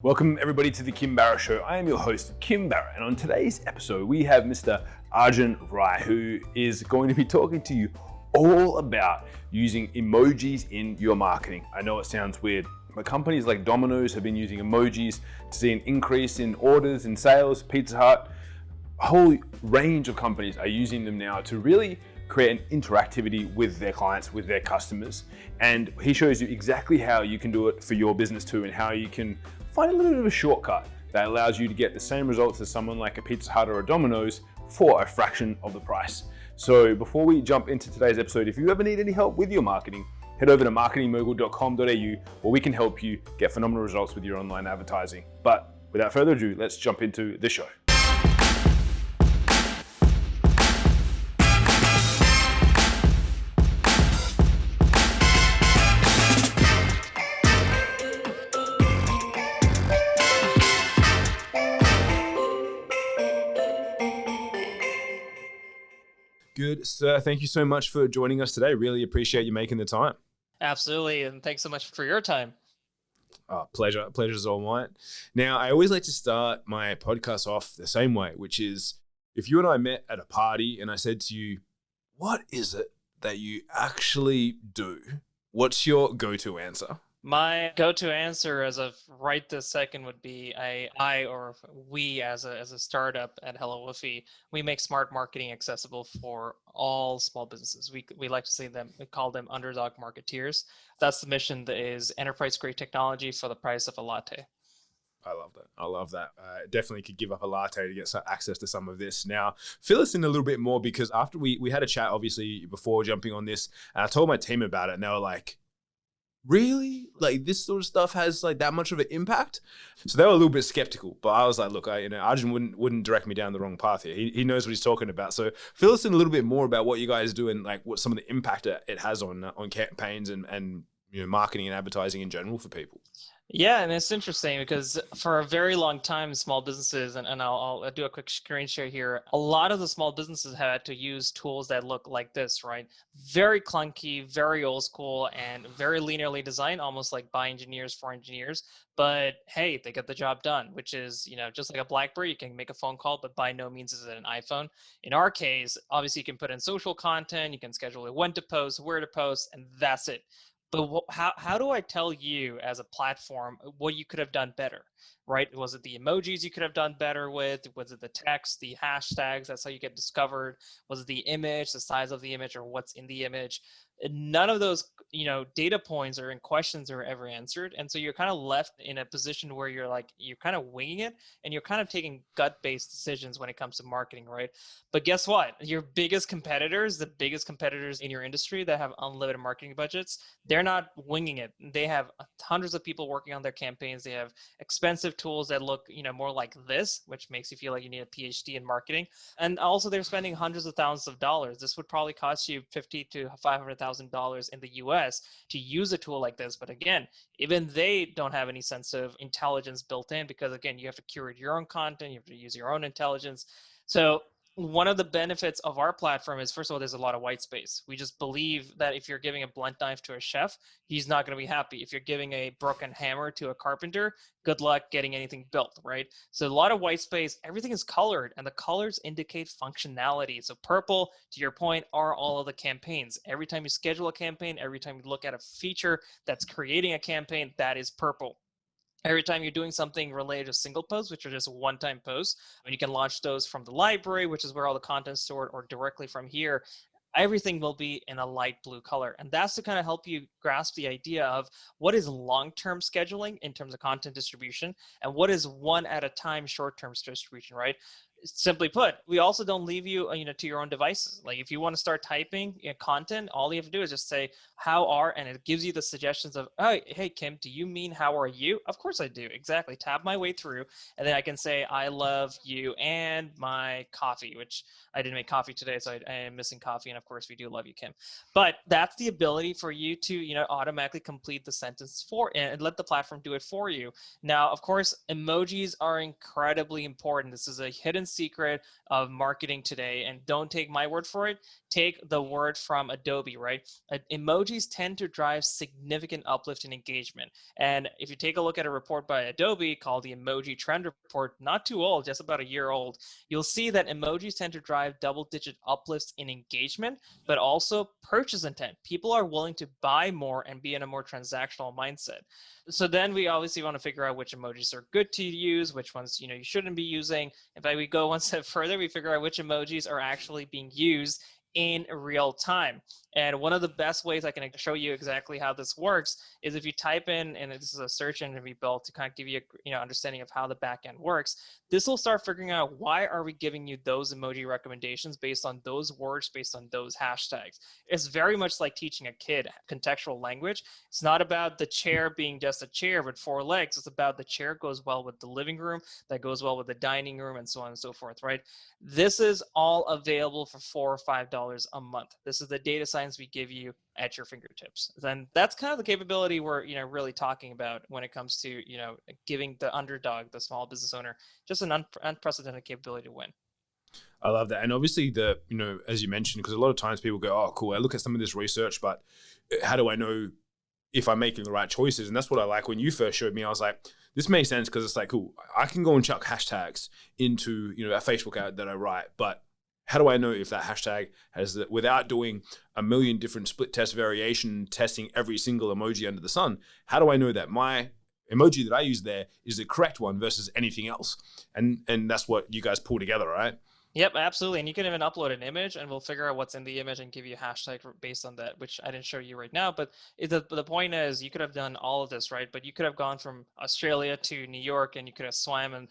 Welcome everybody to the Kim Barra Show. I am your host, Kim Barra, and on today's episode, we have Mr. Arjun Rai, who is going to be talking to you all about using emojis in your marketing. I know it sounds weird, but companies like Domino's have been using emojis to see an increase in orders and sales. Pizza Hut, a whole range of companies are using them now to really create an interactivity with their clients, with their customers. And he shows you exactly how you can do it for your business too, and how you can find a little bit of a shortcut that allows you to get the same results as someone like a Pizza Hut or a Domino's for a fraction of the price. So before we jump into today's episode, if you ever need any help with your marketing, head over to marketingmogul.com.au where we can help you get phenomenal results with your online advertising. But without further ado, let's jump into the show. Good, sir. Thank you so much for joining us today. Really appreciate you making the time. Absolutely. And thanks so much for your time. Pleasure. Pleasure's all mine. Now, I always like to start my podcast off the same way, which is if you and I met at a party and I said to you, what is it that you actually do? What's your go-to answer? My go-to answer as of right this second would be we as a startup at HelloWoofy, we make smart marketing accessible for all small businesses. We like to say we call them underdog marketeers. That's the mission, that is enterprise grade technology for the price of a latte. I love that. Definitely could give up a latte to get access to some of this. Now, fill us in a little bit more, because after we had a chat, obviously, before jumping on this, and I told my team about it, and they were like, really? Like, this sort of stuff has like that much of an impact? So they were a little bit skeptical, but I was like, look, Arjun wouldn't direct me down the wrong path here. He knows what he's talking about. So fill us in a little bit more about what you guys do and like what some of the impact it has on campaigns and marketing and advertising in general for people. Yeah, and it's interesting because for a very long time, small businesses, and I'll do a quick screen share here, a lot of the small businesses had to use tools that look like this, right? Very clunky, very old school, and very linearly designed, almost like by engineers for engineers. But hey, they get the job done, which is, just like a BlackBerry, you can make a phone call, but by no means is it an iPhone. In our case, obviously you can put in social content, you can schedule it when to post, where to post, and that's it. But how do I tell you as a platform what you could have done better, right? Was it the emojis you could have done better with? Was it the text, the hashtags? That's how you get discovered. Was it the image, the size of the image, or what's in the image? None of those, data points or in questions are ever answered. And so you're kind of left in a position where you're kind of winging it, and you're kind of taking gut-based decisions when it comes to marketing, right? But guess what? Your biggest competitors, the biggest competitors in your industry that have unlimited marketing budgets, they're not winging it. They have hundreds of people working on their campaigns. They have expensive tools that look, more like this, which makes you feel like you need a PhD in marketing. And also they're spending hundreds of thousands of dollars. This would probably cost you $50,000 to $500,000 in the US to use a tool like this. But again, even they don't have any sense of intelligence built in, because again, you have to curate your own content, you have to use your own intelligence. So one of the benefits of our platform is, first of all, there's a lot of white space. We just believe that if you're giving a blunt knife to a chef, he's not going to be happy. If you're giving a broken hammer to a carpenter, good luck getting anything built, right? So a lot of white space, everything is colored, and the colors indicate functionality. So purple, to your point, are all of the campaigns. Every time you schedule a campaign, every time you look at a feature that's creating a campaign, that is purple. Every time you're doing something related to single posts, which are just one-time posts, and you can launch those from the library, which is where all the content is stored, or directly from here, everything will be in a light blue color. And that's to kind of help you grasp the idea of what is long-term scheduling in terms of content distribution, and what is one at a time short-term distribution, right? Simply put, we also don't leave you, to your own devices. Like if you want to start typing content, all you have to do is just say, how are, and it gives you the suggestions of, oh, hey, Kim, do you mean how are you? Of course I do. Exactly. Tab my way through. And then I can say, I love you and my coffee, which I didn't make coffee today, so I am missing coffee. And of course we do love you, Kim. But that's the ability for you to, automatically complete the sentence and let the platform do it for you. Now, of course, emojis are incredibly important. This is a hidden secret of marketing today, and don't take my word for it, take the word from Adobe, right? Emojis tend to drive significant uplift in engagement. And if you take a look at a report by Adobe called the Emoji Trend Report, not too old, just about a year old, you'll see that emojis tend to drive double-digit uplifts in engagement, but also purchase intent. People are willing to buy more and be in a more transactional mindset. So then we obviously want to figure out which emojis are good to use, which ones you shouldn't be using. In fact, we go one step further, we figure out which emojis are actually being used in real time. And one of the best ways I can show you exactly how this works is if you type in, and this is a search engine we built to kind of give you a understanding of how the back end works. This will start figuring out, why are we giving you those emoji recommendations based on those words, based on those hashtags. It's very much like teaching a kid contextual language. It's not about the chair being just a chair with four legs. It's about the chair goes well with the living room, that goes well with the dining room, and so on and so forth, right? This is all available for $4 or $5 a month. This is the data science we give you at your fingertips. Then that's kind of the capability we're really talking about when it comes to giving the underdog, the small business owner, just an unprecedented capability to win. I love that. And obviously as you mentioned, because a lot of times people go, oh, cool, I look at some of this research, but how do I know if I'm making the right choices? And that's what I like. When you first showed me, I was like, this makes sense, because it's like, cool, I can go and chuck hashtags into a Facebook ad that I write, but how do I know if that hashtag has that, without doing a million different split test variation, testing every single emoji under the sun? How do I know that my emoji that I use there is the correct one versus anything else? And that's what you guys pull together, right? Yep, absolutely. And you can even upload an image, and we'll figure out what's in the image and give you a hashtag based on that, which I didn't show you right now. But the point is, you could have done all of this, right? But you could have gone from Australia to New York, and you could have swam and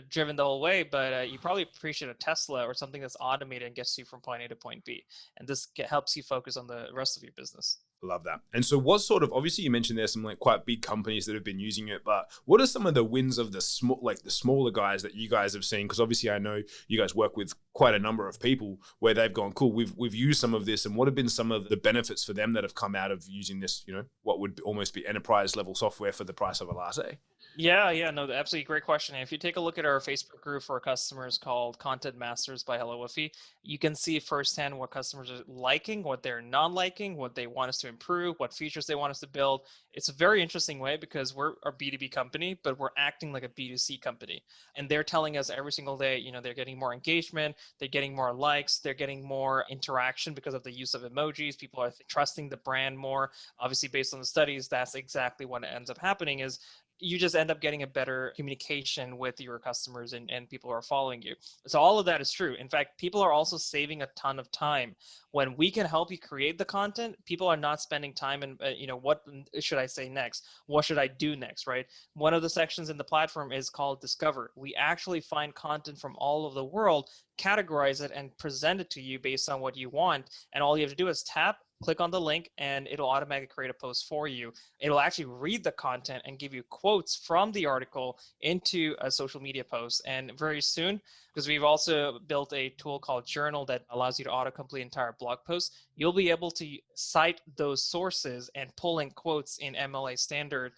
driven the whole way. But you probably appreciate a Tesla or something that's automated and gets you from point A to point B. And this helps you focus on the rest of your business. Love that. And so what sort of, obviously you mentioned there's some quite big companies that have been using it, but what are some of the wins of the smaller guys that you guys have seen? Because obviously I know you guys work with quite a number of people where they've gone, cool, we've used some of this, and what have been some of the benefits for them that have come out of using this, what would almost be enterprise level software for the price of a latte? Yeah, no, absolutely great question. And if you take a look at our Facebook group for our customers called Content Masters by HelloWoofy, you can see firsthand what customers are liking, what they're not liking, what they want us to improve, what features they want us to build. It's a very interesting way, because we're a B2B company, but we're acting like a B2C company. And they're telling us every single day, they're getting more engagement, they're getting more likes, they're getting more interaction because of the use of emojis. People are trusting the brand more. Obviously, based on the studies, that's exactly what ends up happening is you just end up getting a better communication with your customers and people who are following you. So all of that is true. In fact, people are also saving a ton of time. When we can help you create the content, people are not spending time in, what should I say next? What should I do next, right? One of the sections in the platform is called Discover. We actually find content from all over the world, categorize it, and present it to you based on what you want. And all you have to do is tap, click on the link, and it'll automatically create a post for you. It'll actually read the content and give you quotes from the article into a social media post. And very soon, because we've also built a tool called Journal that allows you to autocomplete entire blog posts, you'll be able to cite those sources and pull in quotes in MLA standard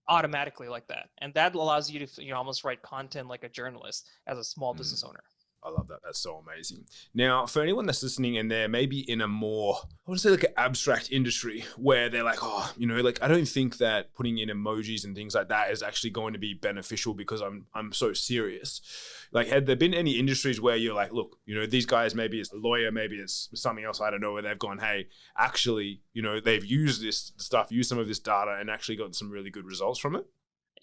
automatically like that. And that allows you to almost write content like a journalist as a small business owner. I love that. That's so amazing. Now, for anyone that's listening and they're maybe in a more, I want to say an abstract industry where they're like, oh, I don't think that putting in emojis and things like that is actually going to be beneficial because I'm so serious. Have there been any industries where you're like, look, these guys, maybe it's a lawyer, maybe it's something else, I don't know, where they've gone, hey, actually, they've used this stuff, used some of this data and actually got some really good results from it?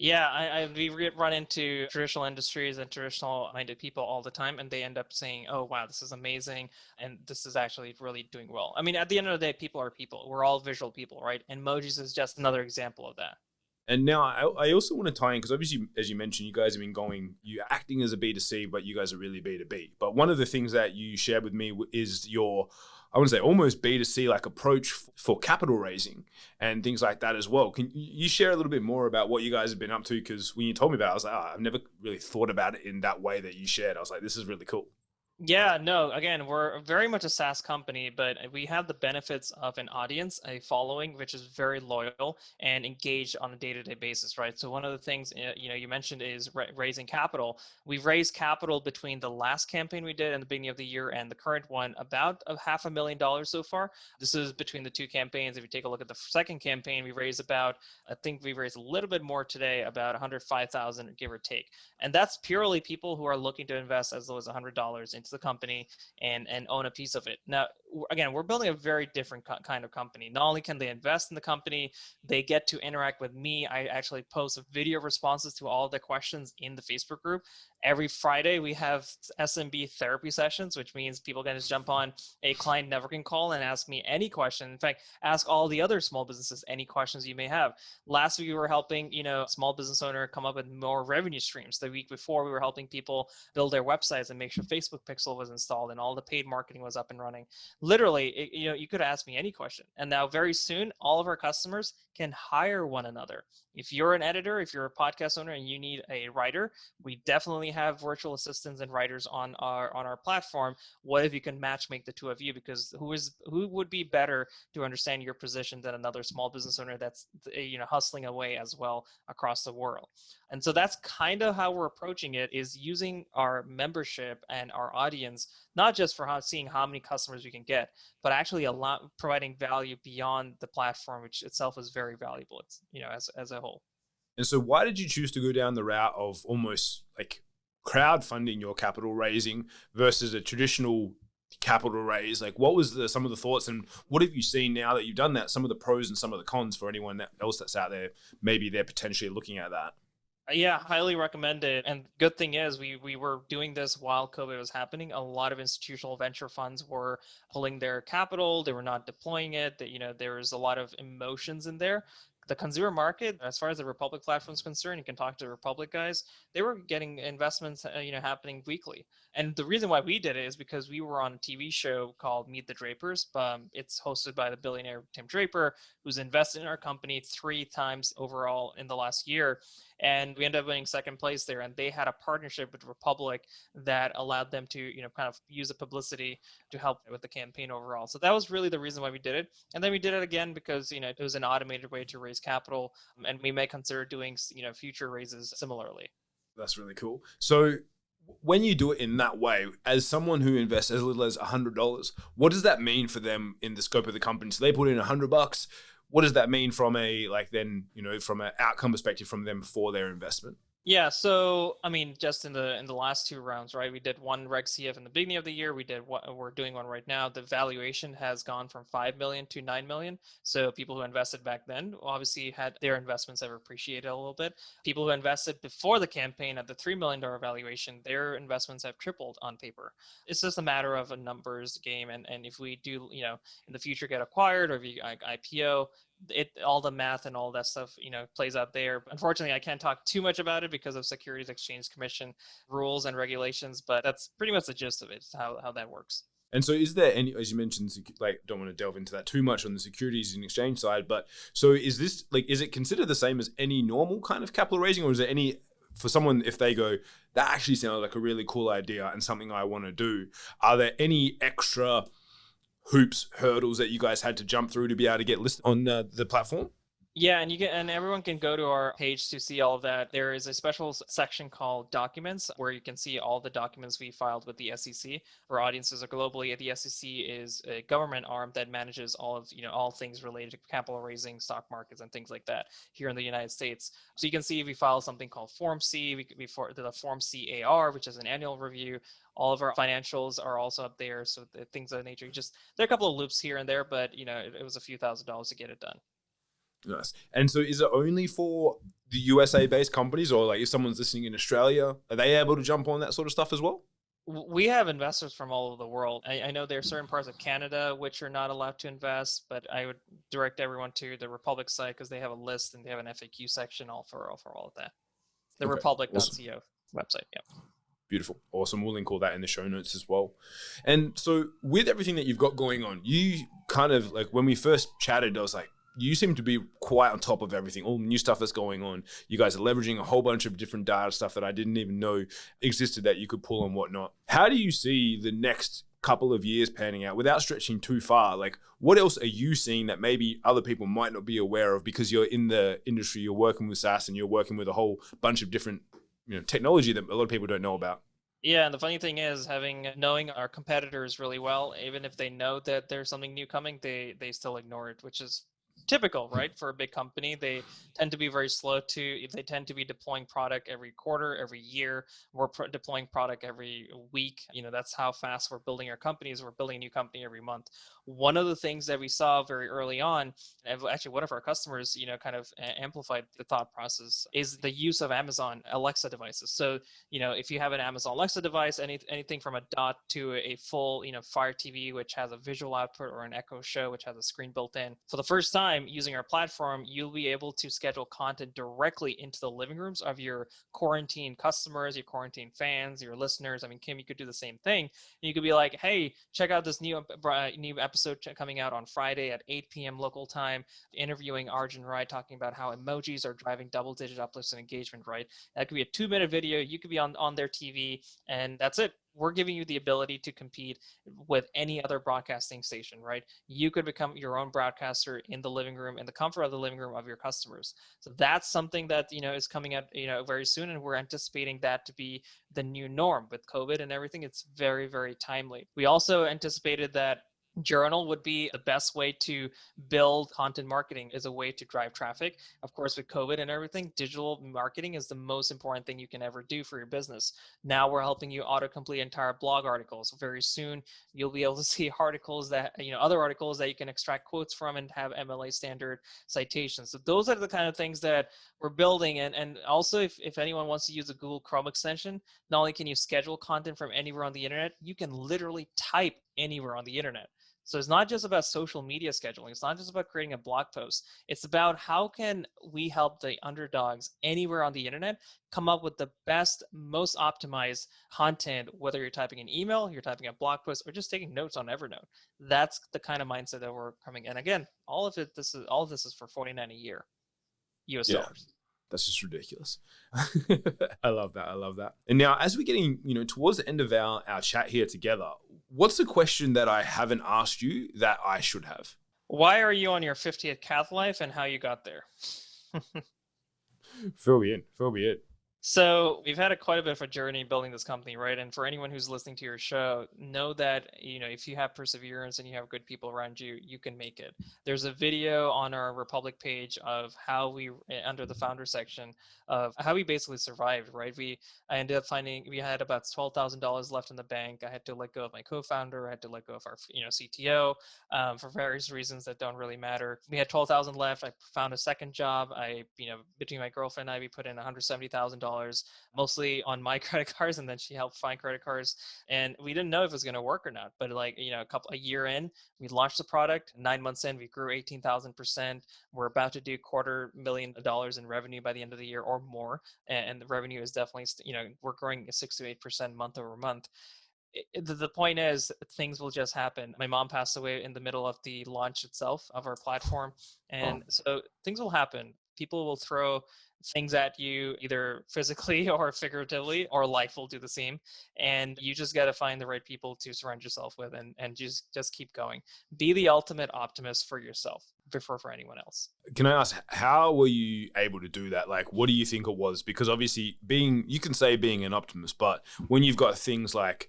Yeah, we run into traditional industries and traditional-minded people all the time, and they end up saying, oh, wow, this is amazing, and this is actually really doing well. I mean, at the end of the day, people are people. We're all visual people, right? And emojis is just another example of that. And now I also want to tie in, because obviously, as you mentioned, you guys have been you're acting as a B2C, but you guys are really B2B. But one of the things that you shared with me is your, I want to say, almost B2C like approach for capital raising and things like that as well. Can you share a little bit more about what you guys have been up to? Because when you told me about it, I was like, I've never really thought about it in that way that you shared. I was like, this is really cool. Yeah, no, again, we're very much a SaaS company, but we have the benefits of an audience, a following, which is very loyal and engaged on a day-to-day basis, right? So one of the things, you mentioned is raising capital. We've raised capital between the last campaign we did in the beginning of the year and the current one, about a $500,000 so far. This is between the two campaigns. If you take a look at the second campaign, we raised about, I think we raised a little bit more today, about 105,000, give or take. And that's purely people who are looking to invest as low as $100 into the company and own a piece of it. Now, again, we're building a very different kind of company. Not only can they invest in the company, they get to interact with me. I actually post video responses to all of the questions in the Facebook group. Every Friday, we have SMB therapy sessions, which means people can just jump on a client networking call and ask me any question. In fact, ask all the other small businesses any questions you may have. Last week, we were helping, a small business owner come up with more revenue streams. The week before, we were helping people build their websites and make sure Facebook Pixel was installed and all the paid marketing was up and running. Literally, you could ask me any question. And now very soon, all of our customers can hire one another. If you're an editor, if you're a podcast owner and you need a writer, we definitely have virtual assistants and writers on our platform. What if you can match make the two of you? Because who would be better to understand your position than another small business owner that's hustling away as well across the world? And so that's kind of how we're approaching it, is using our membership and our audience, not just for seeing how many customers we can get, but actually providing value beyond the platform, which itself is very valuable. It's, as a whole. And so why did you choose to go down the route of almost like crowdfunding your capital raising versus a traditional capital raise? Like, what was some of the thoughts, and what have you seen now that you've done that? Some of the pros and some of the cons for anyone else that's out there, maybe they're potentially looking at that. Yeah, highly recommend it. And good thing is we were doing this while COVID was happening. A lot of institutional venture funds were pulling their capital. They were not deploying it. That, there was a lot of emotions in there. The consumer market, as far as the Republic platform is concerned, you can talk to the Republic guys. They were getting investments, happening weekly. And the reason why we did it is because we were on a TV show called Meet the Drapers. It's hosted by the billionaire Tim Draper, who's invested in our company 3 times overall in the last year. And we ended up winning second place there. And they had a partnership with Republic that allowed them to, kind of use the publicity to help with the campaign overall. So that was really the reason why we did it. And then we did it again because, it was an automated way to raise capital. And we may consider doing, future raises similarly. That's really cool. So when you do it in that way, as someone who invests as little as $100, what does that mean for them in the scope of the company? So they put in $100. What does that mean from from an outcome perspective from them for their investment? Yeah, so I mean, just in the last 2 rounds, right? We did one Reg CF in the beginning of the year. We're doing one right now. The valuation has gone from 5 million to 9 million. So people who invested back then obviously had their investments have appreciated a little bit. People who invested before the campaign at the $3 million valuation, their investments have tripled on paper. It's just a matter of a numbers game, and if we do, in the future get acquired or if you IPO, all the math and all that stuff, plays out there. Unfortunately, I can't talk too much about it because of Securities Exchange Commission rules and regulations, but that's pretty much the gist of it, how that works. And so is there any, as you mentioned, don't want to delve into that too much on the securities and exchange side, but so is this, is it considered the same as any normal kind of capital raising, or is there any, for someone, if they go, that actually sounds like a really cool idea and something I want to do, are there any extra hurdles that you guys had to jump through to be able to get listed on the platform? Yeah, and everyone can go to our page to see all of that. There is a special section called Documents where you can see all the documents we filed with the SEC. For audiences globally, the SEC is a government arm that manages all of all things related to capital raising, stock markets, and things like that here in the United States. So you can see we filed something called Form C. We did a Form CAR, which is an annual review. All of our financials are also up there. So things of that nature. There are a couple of loops here and there, but it was a few $1,000s to get it done. Nice. And so is it only for the USA based companies, or if someone's listening in Australia, are they able to jump on that sort of stuff as well? We have investors from all over the world. I know there are certain parts of Canada which are not allowed to invest, but I would direct everyone to the Republic site because they have a list and they have an FAQ section for all of that. The republic.co website. Yeah. Beautiful. Awesome. We'll link all that in the show notes as well. And so with everything that you've got going on, you kind of when we first chatted, I was like, you seem to be quite on top of everything, all the new stuff that's going on. You guys are leveraging a whole bunch of different data stuff that I didn't even know existed that you could pull and whatnot. How do you see the next couple of years panning out without stretching too far? Like, what else are you seeing that maybe other people might not be aware of because you're in the industry, you're working with SaaS and you're working with a whole bunch of different, technology that a lot of people don't know about? Yeah, and the funny thing is, knowing our competitors really well, even if they know that there's something new coming, they still ignore it, which is typical, right? For a big company, they tend to be very slow to. They tend to be deploying product every quarter, every year. We're deploying product every week. That's how fast we're building our companies. We're building a new company every month. One of the things that we saw very early on, and actually one of our customers, kind of amplified the thought process, is the use of Amazon Alexa devices. So if you have an Amazon Alexa device, anything from a dot to a full, Fire TV, which has a visual output, or an Echo Show, which has a screen built in. For the first time using our platform, you'll be able to schedule content directly into the living rooms of your quarantine customers, your quarantine fans, your listeners. I mean, Kim, you could do the same thing. You could be like, hey, check out this new episode coming out on Friday at 8 p.m. local time, interviewing Arjun Rai, talking about how emojis are driving double-digit uplifts in engagement, right? That could be a 2-minute video. You could be on their TV, and that's it. We're giving you the ability to compete with any other broadcasting station, right? You could become your own broadcaster in the living room, in the comfort of the living room of your customers. So that's something that, is coming out, very soon. And we're anticipating that to be the new norm with COVID and everything. It's very, very timely. We also anticipated that journal would be the best way to build content marketing, as a way to drive traffic. Of course, with COVID and everything, digital marketing is the most important thing you can ever do for your business. Now we're helping you autocomplete entire blog articles. Very soon, you'll be able to see articles that, other articles that you can extract quotes from and have MLA standard citations. So those are the kind of things that we're building. And also, if anyone wants to use a Google Chrome extension, not only can you schedule content from anywhere on the internet, you can literally type anywhere on the internet. So it's not just about social media scheduling. It's not just about creating a blog post. It's about how can we help the underdogs anywhere on the internet come up with the best, most optimized content, whether you're typing an email, you're typing a blog post, or just taking notes on Evernote. That's the kind of mindset that we're coming. And again, all of this is for $49 a year, US Yeah. dollars. That's just ridiculous. I love that. I love that. And now, as we're getting, towards the end of our chat here together, what's the question that I haven't asked you that I should have? Why are you on your 50th Cath life, and how you got there? Fill me in. Fill me in. So we've had quite a bit of a journey building this company, right? And for anyone who's listening to your show, know that, if you have perseverance and you have good people around you, you can make it. There's a video on our Republic page of how we, under the founder section, of how we basically survived, right? I ended up finding we had about $12,000 left in the bank. I had to let go of my co-founder. I had to let go of our, CTO, for various reasons that don't really matter. We had 12,000 left. I found a second job. Between my girlfriend and I, we put in $170,000, mostly on my credit cards, and then she helped find credit cards. And we didn't know if it was going to work or not. But a year in, we launched the product. 9 months in, we grew 18,000%. We're about to do $250,000 in revenue by the end of the year or more. And the revenue is definitely, we're growing 6 to 8% month over month. The point is, things will just happen. My mom passed away in the middle of the launch itself of our platform. And so things will happen. People will throw things at you, either physically or figuratively, or life will do the same. And you just got to find the right people to surround yourself with, and just keep going. Be the ultimate optimist for yourself before for anyone else. Can I ask, how were you able to do that? Like, what do you think it was? Because obviously you can say being an optimist, but when you've got things like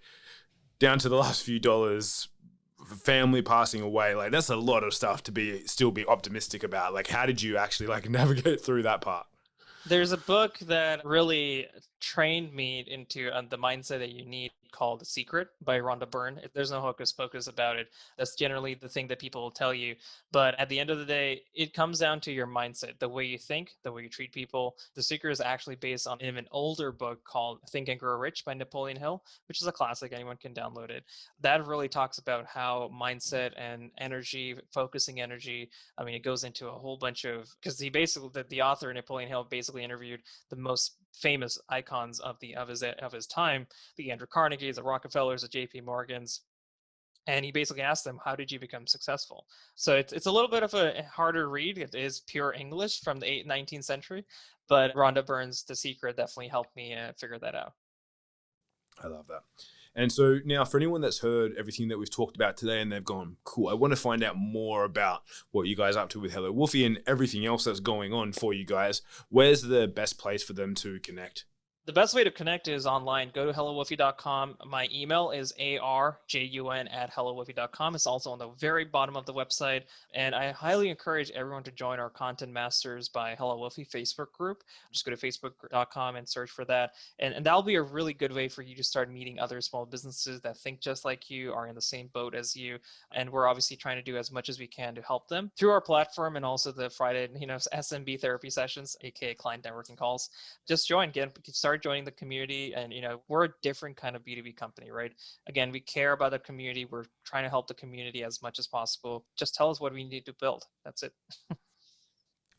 down to the last few dollars, family passing away, like that's a lot of stuff to still be optimistic about. Like, how did you actually navigate through that part? There's a book that really trained me into the mindset that you need, called The Secret by Rhonda Byrne. There's no hocus pocus about it. That's generally the thing that people will tell you. But at the end of the day, it comes down to your mindset, the way you think, the way you treat people. The Secret is actually based on an older book called Think and Grow Rich by Napoleon Hill, which is a classic. Anyone can download it. That really talks about how mindset and energy, focusing energy, it goes into a whole bunch of, because the author Napoleon Hill basically interviewed the most famous icons of his time, the Andrew Carnegies, the Rockefellers, the JP Morgans. And he basically asked them, how did you become successful? So it's a little bit of a harder read. It is pure English from the 19th century, but Rhonda Byrne's The Secret definitely helped me figure that out. I love that. And so now for anyone that's heard everything that we've talked about today and they've gone, cool, I want to find out more about what you guys are up to with HelloWoofy and everything else that's going on for you guys, where's the best place for them to connect? The best way to connect is online. Go to HelloWoofy.com. My email is arjun@HelloWoofy.com. It's also on the very bottom of the website. And I highly encourage everyone to join our Content Masters by HelloWoofy Facebook group. Just go to Facebook.com and search for that. And that'll be a really good way for you to start meeting other small businesses that think just like you, are in the same boat as you. And we're obviously trying to do as much as we can to help them through our platform and also the Friday, SMB therapy sessions, aka client networking calls. Just join, start joining the community, and we're a different kind of B2B company, right? Again, we care about the community. We're trying to help the community as much as possible. Just tell us what we need to build. That's it.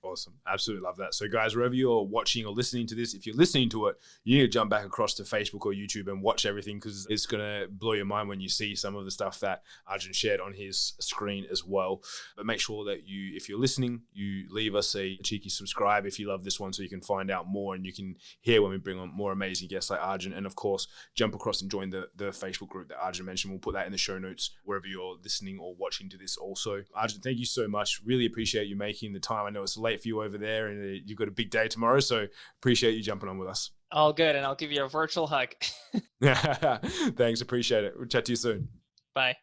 Awesome. Absolutely love that. So guys, wherever you're watching or listening to this, if you're listening to it, you need to jump back across to Facebook or YouTube and watch everything, because it's going to blow your mind when you see some of the stuff that Arjun shared on his screen as well. But make sure that if you're listening, you leave us a cheeky subscribe if you love this one, so you can find out more and you can hear when we bring on more amazing guests like Arjun. And of course, jump across and join the Facebook group that Arjun mentioned. We'll put that in the show notes wherever you're listening or watching to this also. Arjun, thank you so much. Really appreciate you making the time. I know it's late for you over there and you've got a big day tomorrow, so appreciate you jumping on with us. All good, and I'll give you a virtual hug. Thanks, appreciate it. We'll chat to you soon. Bye.